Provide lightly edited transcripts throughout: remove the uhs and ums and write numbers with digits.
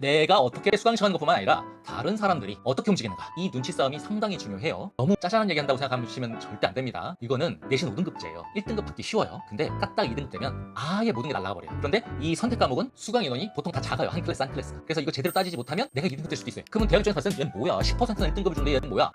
내가 어떻게 수강 신청하는 것뿐만 아니라 다른 사람들이 어떻게 움직이는가, 이 눈치 싸움이 상당히 중요해요. 너무 짜잘한 얘기한다고 생각하시면 절대 안 됩니다. 이거는 내신 5등급제예요 1등급 붙기 쉬워요. 근데 딱딱 2등급 되면 아예 모든 게 날라가버려요. 그런데 이 선택 과목은 수강 인원이 보통 다 작아요. 한 클래스 한 클래스. 그래서 이거 제대로 따지지 못하면 내가 2등급 될 수도 있어요. 그러면 대학 입장에서 봤을 때 얘는 뭐야, 10%는 1등급을 주는데 얘는 뭐야.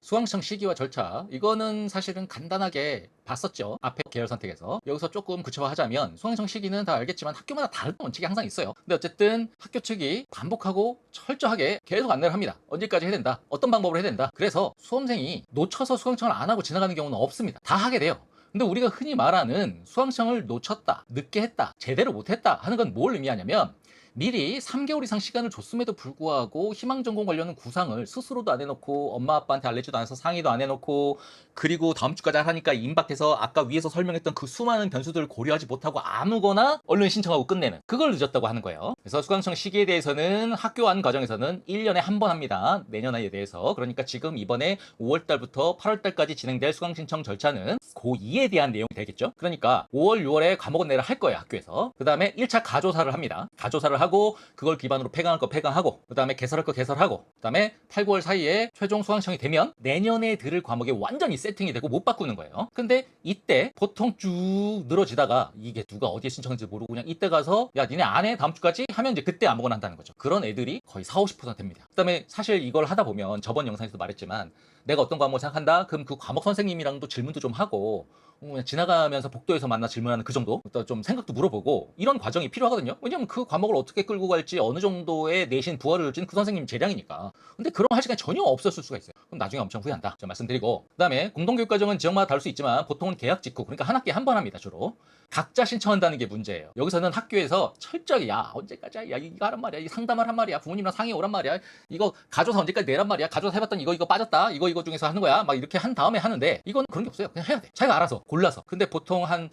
수강청 시기와 절차, 이거는 사실은 간단하게 봤었죠. 앞에 계열 선택에서. 여기서 조금 구체화하자면 수강청 시기는 다 알겠지만 학교마다 다른 원칙이 항상 있어요. 근데 어쨌든 학교 측이 반복하고 철저하게 계속 안내를 합니다. 언제까지 해야 된다, 어떤 방법으로 해야 된다. 그래서 수험생이 놓쳐서 수강청을 안 하고 지나가는 경우는 없습니다. 다 하게 돼요. 근데 우리가 흔히 말하는 수강청을 놓쳤다, 늦게 했다, 제대로 못했다 하는 건 뭘 의미하냐면, 미리 3개월 이상 시간을 줬음에도 불구하고 희망전공 관련은 구상을 스스로도 안 해놓고 엄마 아빠한테 알려지도 않아서 상의도 안 해놓고, 그리고 다음 주까지 하니까 임박해서 아까 위에서 설명했던 그 수많은 변수들을 고려하지 못하고 아무거나 얼른 신청하고 끝내는, 그걸 늦었다고 하는 거예요. 그래서 수강청 시기에 대해서는 학교 안 과정에서는 1년에 한 번 합니다. 내년에 대해서. 그러니까 지금 이번에 5월달부터 8월달까지 진행될 수강 신청 절차는 고2에 대한 내용이 되겠죠. 그러니까 5월 6월에 과목 안내를 할 거예요, 학교에서. 그 다음에 1차 가조사를 합니다. 가조사를 하고 그걸 기반으로 폐강할 거 폐강하고, 그 다음에 개설할 거 개설하고, 그 다음에 8, 9월 사이에 최종 수강청이 되면 내년에 들을 과목이 완전히 세팅이 되고 못 바꾸는 거예요. 근데 이때 보통 쭉 늘어지다가 이게 누가 어디에 신청했는지 모르고 그냥 이때 가서 야 니네 안 해 다음 주까지 하면 이제 그때 아무거나 한다는 거죠. 그런 애들이 거의 40, 50%입니다. 그 다음에 사실 이걸 하다 보면 저번 영상에서도 말했지만, 내가 어떤 과목을 생각한다? 그럼 그 과목 선생님이랑도 질문도 좀 하고, 그냥 지나가면서 복도에서 만나 질문하는 그 정도? 또 좀 생각도 물어보고, 이런 과정이 필요하거든요. 왜냐면 그 과목을 어떻게 끌고 갈지, 어느 정도의 내신 부하를 줄지는 그 선생님 재량이니까. 근데 그런 거 할 시간이 전혀 없었을 수가 있어요. 그럼 나중에 엄청 후회한다, 저 말씀드리고. 그 다음에 공동교육과정은 지역마다 다를 수 있지만 보통은 계약 직후, 그러니까 한 학기에 한 번 합니다, 주로. 각자 신청한다는 게 문제예요. 여기서는 학교에서 철저하게 야 언제까지야, 야 이거 하란 말이야, 이 상담을 한 말이야, 부모님이랑 상의 오란 말이야, 이거 가조사 언제까지 내란 말이야, 가조사 해봤더니 이거 빠졌다, 이거 중에서 하는 거야, 막 이렇게 한 다음에 하는데, 이건 그런 게 없어요. 그냥 해야 돼. 자기가 알아서 골라서. 근데 보통 한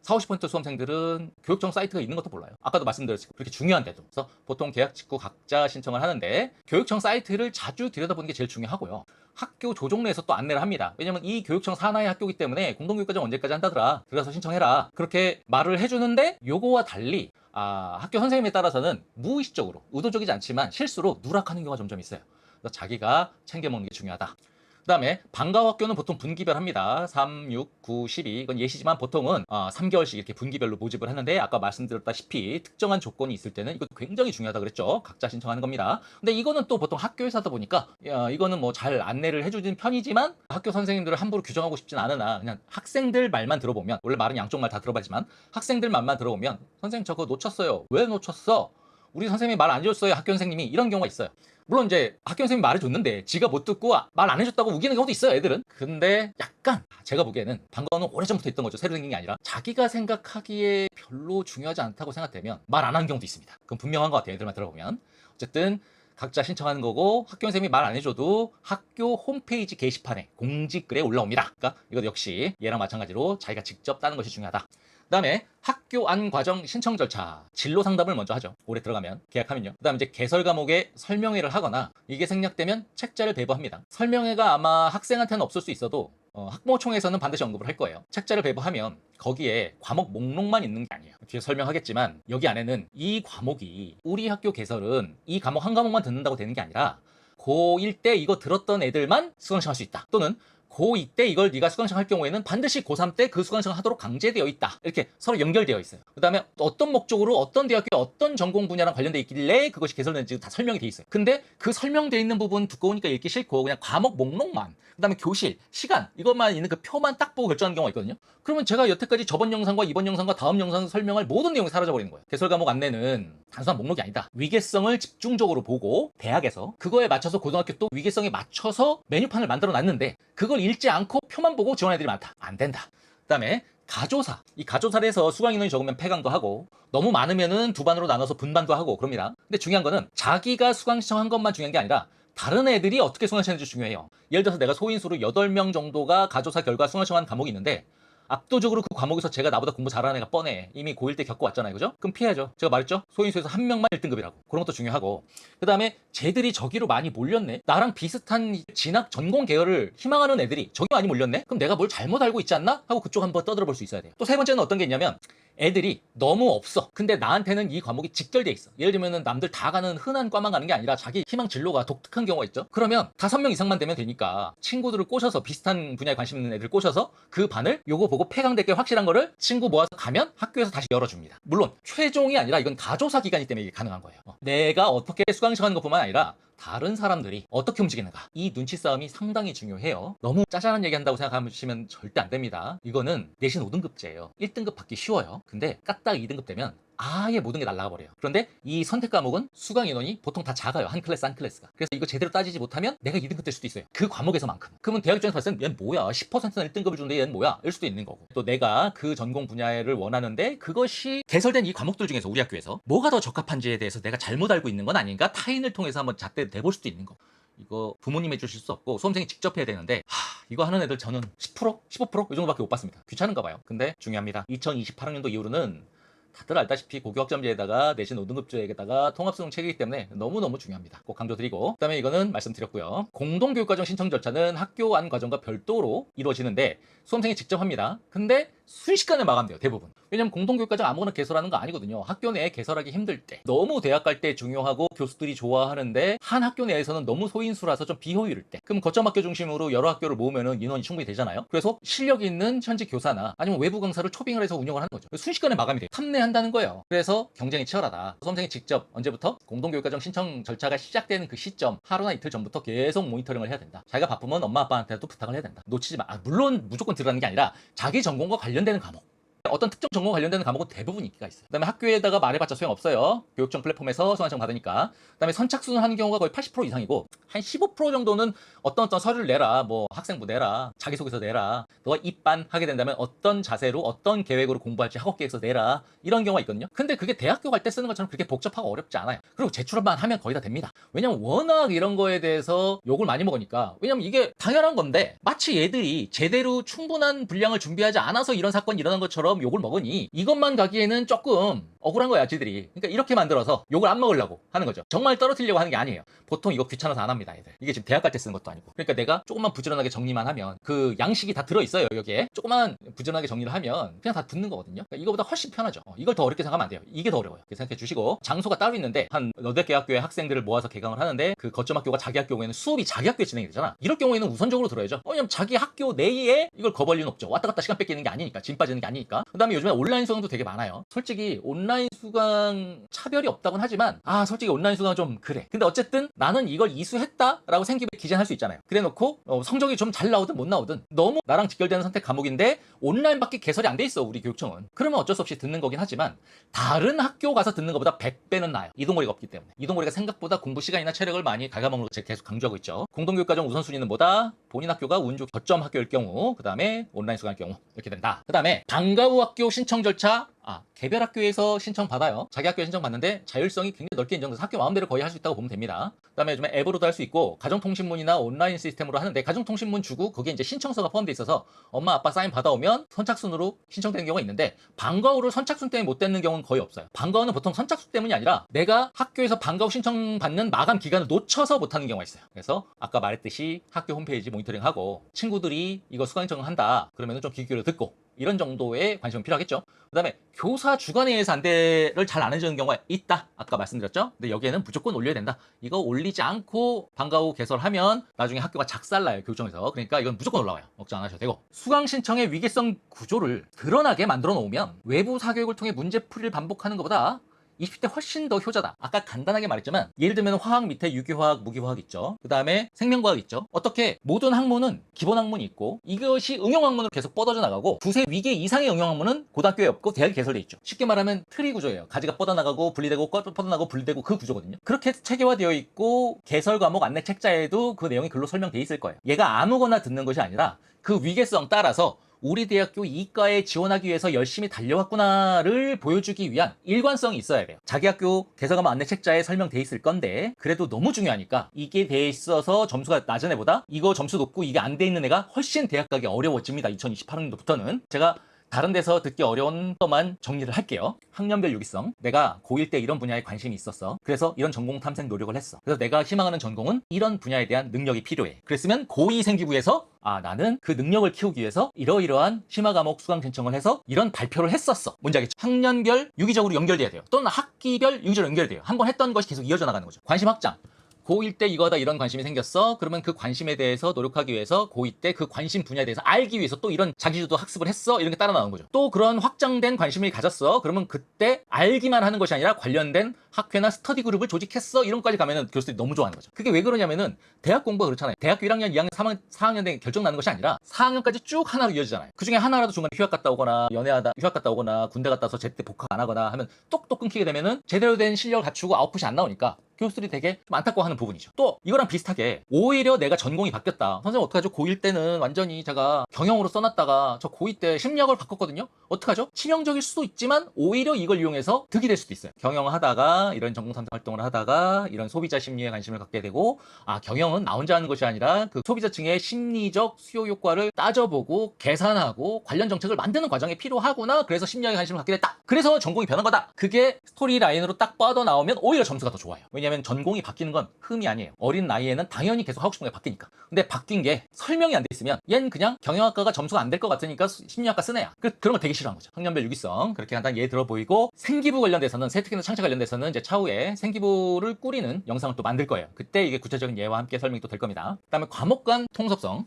40, 50% 수험생들은 교육청 사이트가 있는 것도 몰라요. 아까도 말씀드렸지만 그렇게 중요한데도. 그래서 보통 계약 직후 각자 신청을 하는데, 교육청 사이트를 자주 들여다보는 게 제일 중요하고요. 학교 조종내에서 또 안내를 합니다. 왜냐면 이 교육청 산하의 학교이기 때문에 공동교육과정 언제까지 한다더라, 들어가서 신청해라, 그렇게 말을 해주는데, 요거와 달리 학교 선생님에 따라서는 무의식적으로, 의도적이지 않지만 실수로 누락하는 경우가 점점 있어요. 그래서 자기가 챙겨 먹는 게 중요하다. 그 다음에 방과후 학교는 보통 분기별 합니다. 3, 6, 9, 12. 이건 예시지만 보통은 3개월씩 이렇게 분기별로 모집을 하는데, 아까 말씀드렸다시피 특정한 조건이 있을 때는 이것도 굉장히 중요하다 그랬죠. 각자 신청하는 겁니다. 근데 이거는 또 보통 학교에서 하다 보니까 이거는 뭐 잘 안내를 해주는 편이지만 학교 선생님들을 함부로 규정하고 싶진 않으나, 그냥 학생들 말만 들어보면, 원래 말은 양쪽 말 다 들어봐야지만 학생들 말만 들어보면 선생님 저거 놓쳤어요. 왜 놓쳤어? 우리 선생님이 말 안 해줬어요, 학교 선생님이. 이런 경우가 있어요. 물론 이제 학교 선생님이 말해줬는데 지가 못 듣고 말 안 해줬다고 우기는 경우도 있어요, 애들은. 근데 약간 제가 보기에는 방과후는 오래전부터 있던 거죠. 새로 생긴 게 아니라. 자기가 생각하기에 별로 중요하지 않다고 생각되면 말 안 하는 경우도 있습니다. 그건 분명한 것 같아요, 애들만 들어보면. 어쨌든 각자 신청하는 거고, 학교 선생님이 말 안 해줘도 학교 홈페이지 게시판에 공지글에 올라옵니다. 그러니까 이것도 역시 얘랑 마찬가지로 자기가 직접 따는 것이 중요하다. 그 다음에 학교 안 과정 신청 절차, 진로 상담을 먼저 하죠. 올해 들어가면, 계약하면요. 그 다음에 이제 개설 과목에 설명회를 하거나, 이게 생략되면 책자를 배부합니다. 설명회가 아마 학생한테는 없을 수 있어도 학부모총회에서는 반드시 언급을 할 거예요. 책자를 배부하면 거기에 과목 목록만 있는 게 아니에요. 뒤에 설명하겠지만 여기 안에는 이 과목이, 우리 학교 개설은 이 과목 한 과목만 듣는다고 되는 게 아니라 고1 때 이거 들었던 애들만 수강신청할 수 있다, 또는 고2 때 이걸 네가 수강신청 할 경우에는 반드시 고3 때 그 수강신청 하도록 강제되어 있다, 이렇게 서로 연결되어 있어요. 그 다음에 어떤 목적으로 어떤 대학교 어떤 전공 분야랑 관련돼 있길래 그것이 개설되는지 다 설명이 돼 있어요. 근데 그 설명되어 있는 부분 두꺼우니까 읽기 싫고 그냥 과목 목록만, 그 다음에 교실, 시간, 이것만 있는 그 표만 딱 보고 결정하는 경우가 있거든요. 그러면 제가 여태까지 저번 영상과 이번 영상과 다음 영상 설명할 모든 내용이 사라져버리는 거예요. 개설 과목 안내는 단순한 목록이 아니다. 위계성을 집중적으로 보고 대학에서 그거에 맞춰서, 고등학교 또 위계성에 맞춰서 메뉴판을 만들어 놨는데 그걸 읽지 않고 표만 보고 지원한 애들이 많다. 안 된다. 그 다음에 가조사. 이 가조사를 해서 수강 인원이 적으면 폐강도 하고, 너무 많으면은 두 반으로 나눠서 분반도 하고 그럽니다. 근데 중요한 거는 자기가 수강 신청한 것만 중요한 게 아니라 다른 애들이 어떻게 수강 신청했는지 중요해요. 예를 들어서 내가 소인수로 8명 정도가 가조사 결과 수강 신청한 과목이 있는데, 압도적으로 그 과목에서 제가 나보다 공부 잘하는 애가 뻔해. 이미 고1 때 겪어왔잖아요. 그죠? 그럼 피해야죠. 제가 말했죠? 소인수에서 한 명만 1등급이라고. 그런 것도 중요하고. 그 다음에 쟤들이 저기로 많이 몰렸네? 나랑 비슷한 진학 전공 계열을 희망하는 애들이 저기 많이 몰렸네? 그럼 내가 뭘 잘못 알고 있지 않나? 하고 그쪽 한번 떠들어 볼 수 있어야 돼요. 또 세 번째는 어떤 게 있냐면 애들이 너무 없어. 근데 나한테는 이 과목이 직결돼 있어. 예를 들면은 남들 다 가는 흔한 과만 가는 게 아니라 자기 희망 진로가 독특한 경우가 있죠. 그러면 5명 이상만 되면 되니까 친구들을 꼬셔서 비슷한 분야에 관심 있는 애들 꼬셔서 그 반을 요거 보고 폐강될 게 확실한 거를 친구 모아서 가면 학교에서 다시 열어줍니다. 물론 최종이 아니라 이건 가조사 기간이기 때문에 이게 가능한 거예요. 내가 어떻게 수강 신청하는 것뿐만 아니라 다른 사람들이 어떻게 움직이는가, 이 눈치 싸움이 상당히 중요해요. 너무 짜잘한 얘기 한다고 생각하시면 절대 안 됩니다. 이거는 내신 5등급제예요 1등급 받기 쉬워요. 근데 깍딱 2등급 되면 아예 모든 게 날아가 버려요. 그런데 이 선택 과목은 수강 인원이 보통 다 작아요. 한 클래스 한 클래스가. 그래서 이거 제대로 따지지 못하면 내가 2등급 될 수도 있어요. 그 과목에서만큼. 그러면 대학 입장에서 봤을 때 얘는 뭐야, 10%는 1등급을 주는데 얘는 뭐야, 일 수도 있는 거고. 또 내가 그 전공 분야를 원하는데 그것이 개설된 이 과목들 중에서 우리 학교에서 뭐가 더 적합한지에 대해서 내가 잘못 알고 있는 건 아닌가, 타인을 통해서 한번 잣대 내볼 수도 있는 거. 이거 부모님 해주실 수 없고 수험생이 직접 해야 되는데, 이거 하는 애들 저는 10%? 15%? 이 정도밖에 못 봤습니다. 귀찮은가 봐요. 근데 중요합니다. 2028학년도 이후로는 다들 알다시피 고교학점제에다가 내신 5등급제에다가 통합수능 체계이기 때문에 너무너무 중요합니다. 꼭 강조드리고, 그 다음에 이거는 말씀드렸고요. 공동교육과정 신청 절차는 학교 안 과정과 별도로 이루어지는데 수험생이 직접 합니다. 근데 순식간에 마감돼요, 대부분. 왜냐면 공동교육과정 아무거나 개설하는 거 아니거든요. 학교 내에 개설하기 힘들 때, 너무 대학 갈 때 중요하고 교수들이 좋아하는데 한 학교 내에서는 너무 소인수라서 좀 비효율일 때, 그럼 거점 학교 중심으로 여러 학교를 모으면은 인원이 충분히 되잖아요. 그래서 실력 있는 현직 교사나 아니면 외부 강사를 초빙을 해서 운영을 하는 거죠. 순식간에 마감이 돼요. 탐내한다는 거예요. 그래서 경쟁이 치열하다. 수험생이 직접 언제부터? 공동교육과정 신청 절차가 시작되는 그 시점 하루나 이틀 전부터 계속 모니터링을 해야 된다. 자기가 바쁘면 엄마 아빠한테도 부탁을 해야 된다. 놓치지 마. 물론 무조건 들어가는 게 아니라 자기 전공과 관련되는 과목, 어떤 특정 전공 관련되는 과목은 대부분 인기가 있어요. 그 다음에 학교에다가 말해봤자 소용없어요. 교육청 플랫폼에서 수강신청 받으니까. 그 다음에 선착순을 하는 경우가 거의 80% 이상이고, 한 15% 정도는 어떤 서류를 내라, 뭐 학생부 내라, 자기소개서 내라, 너가 입반하게 된다면 어떤 자세로 어떤 계획으로 공부할지 학업계획서 내라, 이런 경우가 있거든요. 근데 그게 대학교 갈 때 쓰는 것처럼 그렇게 복잡하고 어렵지 않아요. 그리고 제출만 하면 거의 다 됩니다. 왜냐면 워낙 이런 거에 대해서 욕을 많이 먹으니까. 왜냐면 이게 당연한 건데 마치 얘들이 제대로 충분한 분량을 준비하지 않아서 이런 사건이 일어난 것처럼 욕을 먹으니 이것만 가기에는 조금 억울한 거야, 지들이. 그러니까 이렇게 만들어서 욕을 안 먹으려고 하는 거죠. 정말 떨어뜨리려고 하는 게 아니에요. 보통 이거 귀찮아서 안 합니다, 애들. 이게 지금 대학 갈 때 쓰는 것도 아니고. 그러니까 내가 조금만 부지런하게 정리만 하면, 그 양식이 다 들어있어요, 여기에. 조금만 부지런하게 정리를 하면 그냥 다 듣는 거거든요. 그러니까 이거보다 훨씬 편하죠. 이걸 더 어렵게 생각하면 안 돼요. 이게 더 어려워요. 이렇게 생각해 주시고, 장소가 따로 있는데 한 너댓 개 학교의 학생들을 모아서 개강을 하는데 그 거점 학교가 자기 학교 경우에는 수업이 자기 학교에 진행이 되잖아. 이럴 경우에는 우선적으로 들어야죠. 왜냐면 자기 학교 내에 이걸 거부할 리는 없죠. 왔다 갔다 시간 뺏기는 게 아니니까, 짐 빠지는 게 아니니까. 그 다음에 요즘에 온라인 수강도 되게 많아요. 솔직히 온라인 수강 차별이 없다고는 하지만, 솔직히 온라인 수강 좀 그래. 근데 어쨌든 나는 이걸 이수했다라고 생기면 기재할 수 있잖아요. 그래 놓고 성적이 좀 잘 나오든 못 나오든 너무 나랑 직결되는 선택 과목인데 온라인밖에 개설이 안 돼 있어, 우리 교육청은. 그러면 어쩔 수 없이 듣는 거긴 하지만 다른 학교 가서 듣는 것보다 100배는 나아요. 이동거리가 없기 때문에. 이동거리가 생각보다 공부 시간이나 체력을 많이 갉아먹는 걸 제가 계속 강조하고 있죠. 공동교육과정 우선순위는 뭐다? 본인 학교가 운 좋게 거점 학교일 경우, 그 다음에 온라인 수강일 경우, 이렇게 된다. 그 다음에 방과 후 학교 신청 절차, 개별 학교에서 신청 받아요. 자기 학교에 신청 받는데 자율성이 굉장히 넓게 인정돼서 학교 마음대로 거의 할 수 있다고 보면 됩니다. 그 다음에 요즘에 앱으로도 할 수 있고, 가정통신문이나 온라인 시스템으로 하는데, 가정통신문 주고 거기에 이제 신청서가 포함되어 있어서 엄마 아빠 사인 받아오면 선착순으로 신청되는 경우가 있는데, 방과 후를 선착순 때문에 못 되는 경우는 거의 없어요. 방과 후는 보통 선착순 때문이 아니라 내가 학교에서 방과 후 신청 받는 마감 기간을 놓쳐서 못하는 경우가 있어요. 그래서 아까 말했듯이 학교 홈페이지 모니터링하고, 친구들이 이거 수강 신청을 한다 그러면 좀 귀 기울여 듣고, 이런 정도의 관심은 필요하겠죠. 그 다음에 교사 주관에 의해서 안대를 잘 안 해주는 경우가 있다, 아까 말씀드렸죠. 근데 여기에는 무조건 올려야 된다. 이거 올리지 않고 방과 후 개설하면 나중에 학교가 작살나요, 교육청에서. 그러니까 이건 무조건 올라와요. 걱정 안 하셔도 되고, 수강 신청의 위계성 구조를 드러나게 만들어 놓으면 외부 사교육을 통해 문제풀이를 반복하는 것보다 20대 훨씬 더 효자다. 아까 간단하게 말했지만, 예를 들면 화학 밑에 유기화학, 무기화학 있죠. 그 다음에 생명과학 있죠. 어떻게 모든 학문은 기본 학문이 있고, 이것이 응용학문으로 계속 뻗어져 나가고, 두세 위계 이상의 응용학문은 고등학교에 없고 대학에 개설돼 있죠. 쉽게 말하면 트리 구조예요. 가지가 뻗어나가고 분리되고 뻗어나가고 분리되고, 그 구조거든요. 그렇게 체계화되어 있고, 개설 과목 안내 책자에도 그 내용이 글로 설명돼 있을 거예요. 얘가 아무거나 듣는 것이 아니라 그 위계성 따라서 우리 대학교 이과에 지원하기 위해서 열심히 달려왔구나를 보여주기 위한 일관성이 있어야 돼요. 자기 학교 개설과목 안내책자에 설명돼 있을 건데 그래도 너무 중요하니까 이게 돼 있어서 점수가 낮은 애보다 이거 점수 높고 이게 안 돼 있는 애가 훨씬 대학 가기 어려워집니다. 2028학년도부터는. 제가 다른 데서 듣기 어려운 것만 정리를 할게요. 학년별 유기성. 내가 고1 때 이런 분야에 관심이 있었어. 그래서 이런 전공 탐색 노력을 했어. 그래서 내가 희망하는 전공은 이런 분야에 대한 능력이 필요해. 그랬으면 고2 생기부에서 나는 그 능력을 키우기 위해서 이러이러한 심화 과목 수강 신청을 해서 이런 발표를 했었어. 뭔지 알겠죠? 학년별 유기적으로 연결돼야 돼요. 또는 학기별 유기적으로 연결돼요. 한번 했던 것이 계속 이어져 나가는 거죠. 관심 확장. 고1 때 이거다 이런 관심이 생겼어. 그러면 그 관심에 대해서 노력하기 위해서 고2 때 그 관심 분야에 대해서 알기 위해서 또 이런 자기주도 학습을 했어. 이런 게 따라 나오는 거죠. 또 그런 확장된 관심을 가졌어. 그러면 그때 알기만 하는 것이 아니라 관련된 학회나 스터디 그룹을 조직했어. 이런 것까지 가면은 교수들이 너무 좋아하는 거죠. 그게 왜 그러냐면은 대학 공부가 그렇잖아요. 대학교 1학년, 2학년, 3학년, 4학년 때 결정 나는 것이 아니라 4학년까지 쭉 하나로 이어지잖아요. 그 중에 하나라도 중간에 휴학 갔다 오거나 연애하다 휴학 갔다 오거나 군대 갔다 와서 제때 복학 안 하거나 하면 똑똑 끊기게 되면은 제대로 된 실력을 갖추고 아웃풋이 안 나오니까 교수들이 되게 좀 안타까워하는 부분이죠. 또 이거랑 비슷하게 오히려 내가 전공이 바뀌었다. 선생님 어떡하죠? 고1 때는 완전히 제가 경영으로 써놨다가 저 고2 때 심리학을 바꿨거든요. 어떡하죠? 치명적일 수도 있지만 오히려 이걸 이용해서 득이 될 수도 있어요. 경영하다가 이런 전공 탐색 활동을 하다가 이런 소비자 심리에 관심을 갖게 되고 경영은 나 혼자 하는 것이 아니라 그 소비자층의 심리적 수요 효과를 따져보고 계산하고 관련 정책을 만드는 과정이 필요하구나. 그래서 심리학에 관심을 갖게 됐다. 그래서 전공이 변한 거다. 그게 스토리 라인으로 딱 뻗어나오면 오히려 점수가 더 좋아요. 왜냐면 전공이 바뀌는 건 흠이 아니에요. 어린 나이에는 당연히 계속 하고 싶은 게 바뀌니까. 근데 바뀐 게 설명이 안 돼 있으면 얘는 그냥 경영학과가 점수가 안 될 것 같으니까 심리학과 쓴 애야. 그런 거 되게 싫어한 거죠. 학년별 유기성 그렇게 간단히 예를 들어 보이고, 생기부 관련돼서는 세특기나 창체 관련돼서는 이제 차후에 생기부를 꾸리는 영상을 또 만들 거예요. 그때 이게 구체적인 예와 함께 설명이 또 될 겁니다. 그다음에 과목 간 통섭성.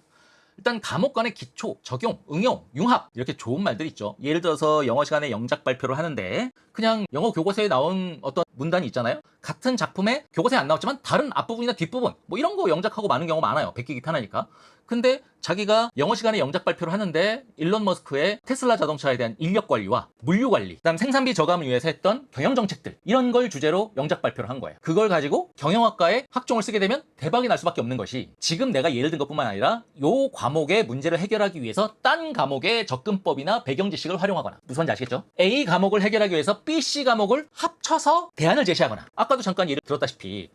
일단 과목 간의 기초, 적용, 응용, 융합 이렇게 좋은 말들이 있죠. 예를 들어서 영어 시간에 영작 발표를 하는데 그냥 영어 교과서에 나온 어떤 문단이 있잖아요. 같은 작품에 교과서에 안 나왔지만 다른 앞부분이나 뒷부분 뭐 이런 거 영작하고 많은 경우가 많아요. 베끼기 편하니까. 근데 자기가 영어 시간에 영작 발표를 하는데 일론 머스크의 테슬라 자동차에 대한 인력 관리와 물류 관리, 그다음 생산비 저감을 위해서 했던 경영 정책들 이런 걸 주제로 영작 발표를 한 거예요. 그걸 가지고 경영학과에 학종을 쓰게 되면 대박이 날 수밖에 없는 것이, 지금 내가 예를 든 것뿐만 아니라 요 과목의 문제를 해결하기 위해서 딴 과목의 접근법이나 배경 지식을 활용하거나, 무슨 말인지 아시겠죠? A 과목을 해결하기 위해서 B, C 과목을 합쳐서 대안을 제시하거나, 아까도 잠깐 예를 들었다시피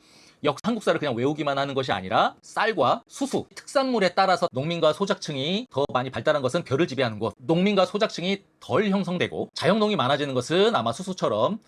한국사를 그냥 외우기만 하는 것이 아니라 쌀과 수수, 특산물에 따라서 농민과 소작층이 더 많이 발달한 것은 벼를 지배하는 곳, 농민과 소작층이 덜 형성되고 자영농이 많아지는 것은 아마 수수처럼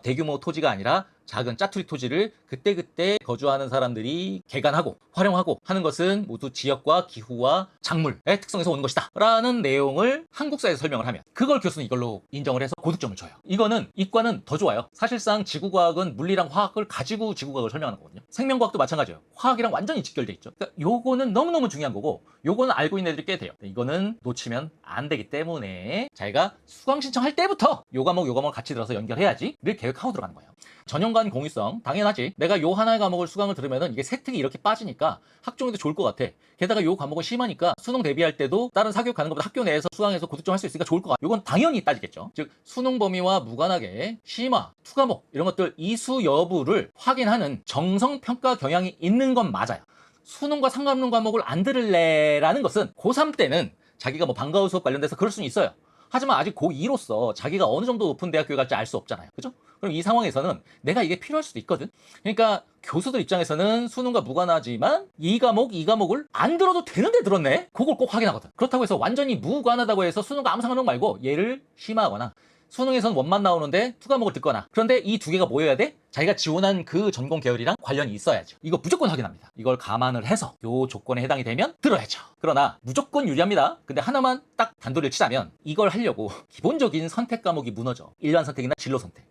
대규모 토지가 아니라 작은 짜투리 토지를 그때그때 거주하는 사람들이 개간하고 활용하고 하는 것은 모두 지역과 기후와 작물의 특성에서 오는 것이다 라는 내용을 한국사에서 설명을 하면 그걸 교수는 이걸로 인정을 해서 고득점을 줘요. 이거는 이과는 더 좋아요. 사실상 지구과학은 물리랑 화학을 가지고 지구과학을 설명하는 거거든요. 생명과학도 마찬가지예요. 화학이랑 완전히 직결돼 있죠. 그러니까 요거는 너무너무 중요한 거고 요거는 알고 있는 애들이 꽤 돼요. 이거는 놓치면 안 되기 때문에 자기가 수강 신청할 때부터 요 과목 같이 들어서 연결해야지 를 계획하고 들어가는 거예요. 전형간 공유성 당연하지. 내가 요 하나의 과목을 수강을 들으면은 이게 세특이 이렇게 빠지니까 학종에도 좋을 것 같아. 게다가 요 과목은 심하니까 수능 대비할 때도 다른 사교육 가는 것보다 학교 내에서 수강해서 고득점 할 수 있으니까 좋을 것 같아. 요건 당연히 따지겠죠. 즉 수능 범위와 무관하게 심화, 투과목 이런 것들 이수 여부를 확인하는 정성평가 경향이 있는 건 맞아요. 수능과 상관없는 과목을 안 들을래라는 것은 고3 때는 자기가 뭐 방과후 수업 관련돼서 그럴 수는 있어요. 하지만 아직 고2로서 자기가 어느 정도 높은 대학교에 갈지 알 수 없잖아요. 그죠? 그럼 이 상황에서는 내가 이게 필요할 수도 있거든. 그러니까 교수들 입장에서는 수능과 무관하지만 이 과목을 안 들어도 되는데 들었네? 그걸 꼭 확인하거든. 그렇다고 해서 완전히 무관하다고 해서 수능과 아무 상관없는 거 말고 얘를 심화하거나, 수능에서는 원만 나오는데 투과목을 듣거나, 그런데 이 두 개가 모여야 돼? 자기가 지원한 그 전공 계열이랑 관련이 있어야죠. 이거 무조건 확인합니다. 이걸 감안을 해서 요 조건에 해당이 되면 들어야죠. 그러나 무조건 유리합니다. 근데 하나만 딱 단도리를 치자면 이걸 하려고 기본적인 선택 과목이 무너져. 일반 선택이나 진로 선택.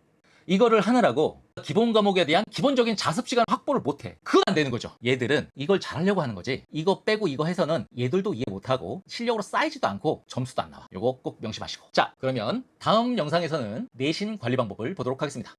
이거를 하느라고 기본 과목에 대한 기본적인 자습 시간 확보를 못해. 그건 안 되는 거죠. 얘들은 이걸 잘하려고 하는 거지, 이거 빼고 이거 해서는 얘들도 이해 못하고 실력으로 쌓이지도 않고 점수도 안 나와. 요거 꼭 명심하시고. 자, 그러면 다음 영상에서는 내신 관리 방법을 보도록 하겠습니다.